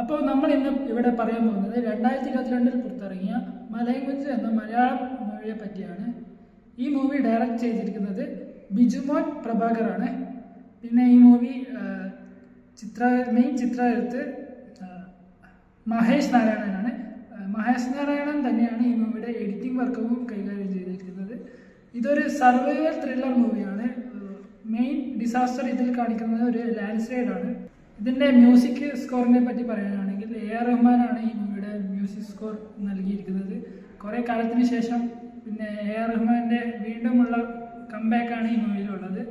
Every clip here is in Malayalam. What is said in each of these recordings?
അപ്പോൾ നമ്മൾ ഇന്ന് ഇവിടെ പറയാൻ പോകുന്നത് 2022 പുറത്തിറങ്ങിയ മലയൻകുഞ്ച് എന്ന മലയാളം മൂവിയെ പറ്റിയാണ്. ഈ മൂവി ഡയറക്റ്റ് ചെയ്തിരിക്കുന്നത് ബിജുമോൻ പ്രഭാകറാണ്. പിന്നെ ഈ മൂവി മെയിൻ ചിത്രമെഴുത്ത് മഹേഷ് നാരായണനാണ്. മഹേഷ് നാരായണൻ തന്നെയാണ് ഈ മൂവിയുടെ എഡിറ്റിംഗ് വർക്കും കൈകാര്യം ചെയ്തിരിക്കുന്നത്. ഇതൊരു സർവൈവൽ ത്രില്ലർ മൂവിയാണ്. മെയിൻ ഡിസാസ്റ്റർ ഇതിൽ കാണിക്കുന്നത് ഒരു ലാൻഡ് സ്ലൈഡാണ്. ഇതിൻ്റെ മ്യൂസിക് സ്കോറിനെ പറ്റി പറയുകയാണെങ്കിൽ AR റഹ്മാനാണ് ഈ മൂവിയുടെ മ്യൂസിക് സ്കോർ നൽകിയിരിക്കുന്നത്. കുറേ കാലത്തിന് ശേഷം പിന്നെ AR റഹ്മാൻ്റെ വീണ്ടുമുള്ള കംബാക്കാണ് ഈ മൂവിയിലുള്ളത്.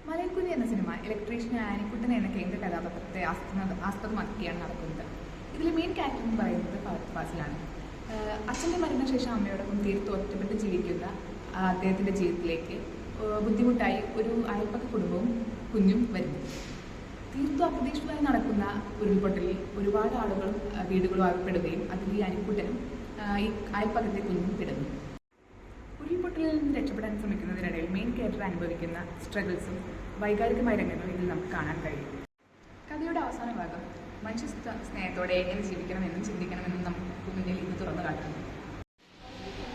മലയൻകുഞ്ഞ് എന്ന സിനിമ ഇലക്ട്രീഷ്യൻ ആനിക്കുട്ടൻ എന്ന കേന്ദ്ര കഥാപാത്രത്തെ ആസ്പദമാക്കിയാണ് നടക്കുന്നത്. ഇതിൽ മെയിൻ ക്യാരക്ടർ എന്ന് പറയുന്നത് ഫഹദ് ഫാസിലാണ്. അച്ഛൻ്റെ മരണശേഷം അമ്മയോടൊപ്പം തീർത്ത് ഒറ്റപ്പെട്ട് ജീവിക്കുന്ന അദ്ദേഹത്തിൻ്റെ ജീവിതത്തിലേക്ക് ബുദ്ധിമുട്ടായി ഒരു അയൽപ്പക്ക കുടുംബവും കുഞ്ഞും വരുന്നു. തീർത്തും അപ്രതീക്ഷിതമായി നടക്കുന്ന ഉരുൾപൊട്ടലിൽ ഒരുപാട് ആളുകളും വീടുകളും അകപ്പെടുകയും അതിൽ ഈ അനിക്കുട്ടനും ഈ അയൽപ്പക്കത്തെ കുഞ്ഞും പെടുന്നു. ഉരുൾപൊട്ടലിൽ നിന്ന് രക്ഷപ്പെടാൻ ശ്രമിക്കുന്നതിനിടയിൽ മെയിൻ ക്യാരക്ടർ അനുഭവിക്കുന്ന സ്ട്രഗിൾസും വൈകാരികമായ രംഗങ്ങളും ഇതിൽ നമുക്ക് കാണാൻ കഴിയും. കഥയുടെ അവസാന ഭാഗം മനുഷ്യ സ്നേഹത്തോടെ എങ്ങനെ ജീവിക്കണമെന്നും ചിന്തിക്കണമെന്നും നമുക്ക് മുന്നിൽ ഇത് തുറന്നു കാട്ടുന്നു.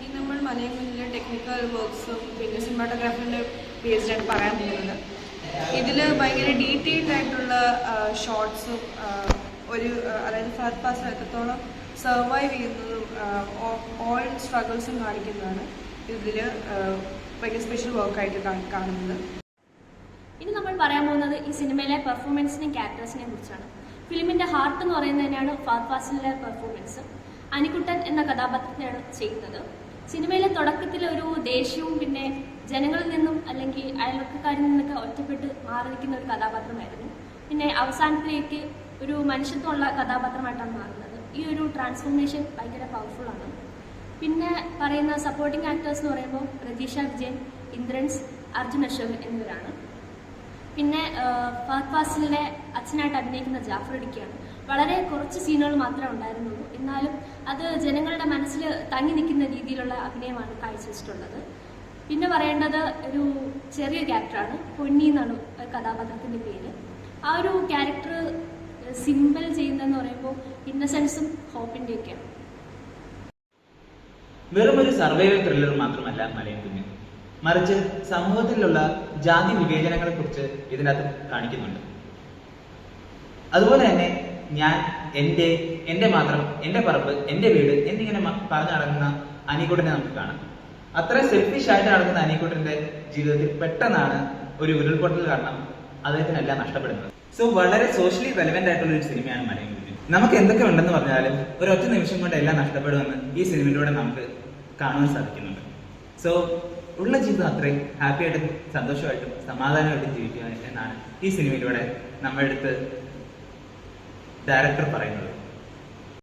ഈ നമ്മൾ മലയൻകുഞ്ഞിലെ ടെക്നിക്കൽ വർക്ക്സും പിന്നെ സിനിമാറ്റോഗ്രാഫിൻ്റെ ബേസ്ഡായിട്ട് പറയാൻ പോകുന്നത്. ഇതിൽ ഭയങ്കര ഡീറ്റെയിൽഡ് ആയിട്ടുള്ള ഷോർട്ട്സും അതായത് ഫഹദ് ഫാസിൽ എത്രത്തോളം സർവൈവ് ചെയ്യുന്നതും ഓൾ സ്ട്രഗിൾസും കാണിക്കുന്നതാണ് ഇതിൽ ഭയങ്കര സ്പെഷ്യൽ വർക്കായിട്ട് കാണുന്നത്. ഇനി നമ്മൾ പറയാൻ പോകുന്നത് ഈ സിനിമയിലെ പെർഫോമൻസിനെയും ക്യാരക്ടേഴ്സിനെയും കുറിച്ചാണ്. ഫിലിമിൻ്റെ ഹാർട്ട് എന്ന് പറയുന്നത് തന്നെയാണ് ഫഹദ് ഫാസിലിൻ്റെ പെർഫോമൻസ്. അനിക്കുട്ടൻ എന്ന കഥാപാത്രത്തെയാണ് ചെയ്യുന്നത്. സിനിമയിലെ തുടക്കത്തിൽ ഒരു ദേഷ്യവും പിന്നെ ജനങ്ങളിൽ നിന്നും അല്ലെങ്കിൽ അയൽവക്കക്കാരിൽ നിന്നൊക്കെ ഒറ്റപ്പെട്ട് മാറി നിൽക്കുന്ന ഒരു കഥാപാത്രമായിരുന്നു. പിന്നെ അവസാനത്തിലേക്ക് ഒരു മനുഷ്യത്വമുള്ള കഥാപാത്രമായിട്ടാണ് മാറുന്നത്. ഈ ഒരു ട്രാൻസ്ഫോർമേഷൻ ഭയങ്കര പവർഫുള്ളാണ്. പിന്നെ പറയുന്ന സപ്പോർട്ടിംഗ് ആക്ടേഴ്സ് എന്ന് പറയുമ്പോൾ പ്രതീഷ വിജയൻ, ഇന്ദ്രൻസ്, അർജുൻ അശോകൻ എന്നിവരാണ്. പിന്നെ ഫഹദ് ഫാസിലിൻ്റെ അച്ഛനായിട്ട് അഭിനയിക്കുന്ന ജാഫർ ഇടുക്കിയാണ്. വളരെ കുറച്ച് സീനുകൾ മാത്രമേ ഉണ്ടായിരുന്നുള്ളൂ. എന്നാലും അത് ജനങ്ങളുടെ മനസ്സിൽ തങ്ങി നിൽക്കുന്ന രീതിയിലുള്ള അഭിനയമാണ് കാഴ്ചവെച്ചിട്ടുള്ളത്. പിന്നെ പറയേണ്ടത് ഒരു ചെറിയ ക്യാരക്ടറാണ്, പൊന്നി എന്നാണ് കഥാപാത്രത്തിൻ്റെ പേര്. ആ ഒരു ക്യാരക്ടർ സിമ്പിൾ ചെയ്യുന്നതെന്ന് പറയുമ്പോൾ ഇന്നസെൻസും ഹോപ്പിൻ്റെയൊക്കെയാണ്. വെറുമൊരു സർവൈവൽ ത്രില്ലർ മാത്രമല്ല മലയൻകുഞ്ഞ്, മറിച്ച് സമൂഹത്തിലുള്ള ജാതി വിവേചനങ്ങളെ കുറിച്ച് ഇതിനകത്ത് കാണിക്കുന്നുണ്ട്. അതുപോലെ തന്നെ ഞാൻ എൻ്റെ മാത്രം, എൻ്റെ പറമ്പ്, എൻ്റെ വീട് എന്നിങ്ങനെ പറഞ്ഞു നടക്കുന്ന അനിക്കുട്ടനെ നമുക്ക് കാണാം. അത്ര സെൽഫിഷ് ആയിട്ട് നടക്കുന്ന അനിക്കുട്ടന്റെ ജീവിതത്തിൽ പെട്ടെന്നാണ് ഒരു ഉരുൾപൊട്ടൽ കാരണം അദ്ദേഹത്തിനെല്ലാം നഷ്ടപ്പെടുന്നത്. സോ വളരെ സോഷ്യലി റെലവെന്റ് ആയിട്ടുള്ള ഒരു സിനിമയാണ് മലയൻകുഞ്ഞ്. നമുക്ക് എന്തൊക്കെ ഉണ്ടെന്ന് പറഞ്ഞാലും ഒരൊറ്റ നിമിഷം കൊണ്ട് എല്ലാം നഷ്ടപ്പെടുമെന്ന് ഈ സിനിമയിലൂടെ നമുക്ക് കാണാൻ സാധിക്കുന്നുണ്ട്. സോ ഉള്ള ജീവിതം അത്രയും ഹാപ്പി ആയിട്ടും സന്തോഷമായിട്ടും സമാധാനമായിട്ടും ജീവിക്കുക എന്നാണ് ഈ സിനിമയിലൂടെ നമ്മുടെ അടുത്ത് ഡയറക്ടർ പറയുന്നത്.